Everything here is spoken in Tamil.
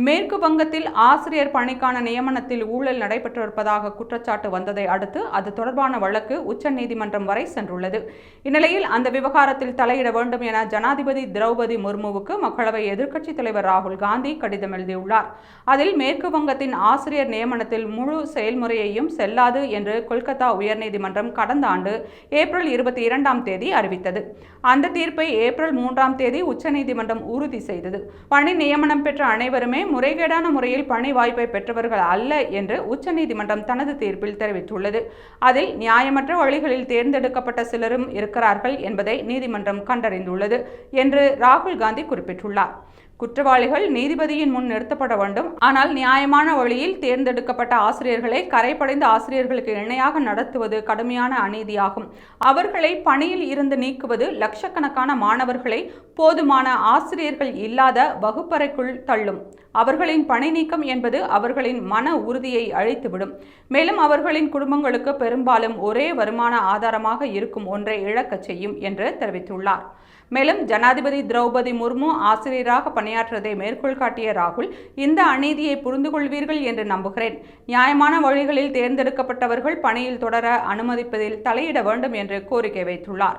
மேற்கு வங்கத்தில் ஆசிரியர் பணிக்கான நியமனத்தில் ஊழல் நடைபெற்றிருப்பதாக குற்றச்சாட்டு வந்ததை அடுத்து அது தொடர்பான வழக்கு உச்சநீதிமன்றம் வரை சென்றுள்ளது. இந்நிலையில் அந்த விவகாரத்தில் தலையிட வேண்டும் என ஜனாதிபதி திரௌபதி முர்முவுக்கு மக்களவை எதிர்க்கட்சித் தலைவர் ராகுல் காந்தி கடிதம் எழுதியுள்ளார். அதில் மேற்கு வங்கத்தின் ஆசிரியர் நியமனத்தில் முழு செயல்முறையையும் செல்லாது என்று கொல்கத்தா உயர்நீதிமன்றம் கடந்த ஆண்டு ஏப்ரல் 22 அறிவித்தது. அந்த தீர்ப்பை ஏப்ரல் 3 உச்சநீதிமன்றம் உறுதி செய்தது. பணி நியமனம் பெற்ற அனைவருமே முறைகேடான முறையில் பணி வாய்ப்பை பெற்றவர்கள் அல்ல என்று உச்சநீதிமன்றம் தனது தீர்ப்பில் தெரிவித்துள்ளது. அதில் நியாயமற்ற வழிகளில் தேர்ந்தெடுக்கப்பட்ட சிலரும் இருக்கிறார்கள் என்பதை நீதிமன்றம் கண்டறிந்துள்ளது என்று ராகுல் காந்தி குறிப்பிட்டுள்ளார். குற்றவாளிகள் நீதிபதியின் முன் நிறுத்தப்பட வேண்டும். ஆனால் நியாயமான வழியில் தேர்ந்தெடுக்கப்பட்ட ஆசிரியர்களை கரைபடைந்த ஆசிரியர்களுக்கு இணையாக நடத்துவது கடுமையான அநீதியாகும். அவர்களை பணியில் இருந்து நீக்குவது லட்சக்கணக்கான மாணவர்களை போதுமான ஆசிரியர்கள் இல்லாத வகுப்பறைக்குள் தள்ளும். அவர்களின் பணி நீக்கம் என்பது அவர்களின் மன உறுதியை அழித்துவிடும். மேலும் அவர்களின் குடும்பங்களுக்கு பெரும்பாலும் ஒரே வருமான ஆதாரமாக இருக்கும் ஒன்றை இழக்கச் செய்யும் என்று தெரிவித்துள்ளார். மேலும் ஜனாதிபதி திரௌபதி முர்மு ஆசிரியராக பணியாற்றுவதை மேற்கோள் காட்டிய ராகுல், இந்த அநீதியை புரிந்து கொள்வீர்கள் என்று நம்புகிறேன். நியாயமான வழிகளில் தேர்ந்தெடுக்கப்பட்டவர்கள் பணியில் தொடர அனுமதிப்பதில் தலையிட வேண்டும் என்று கோரிக்கை வைத்துள்ளார்.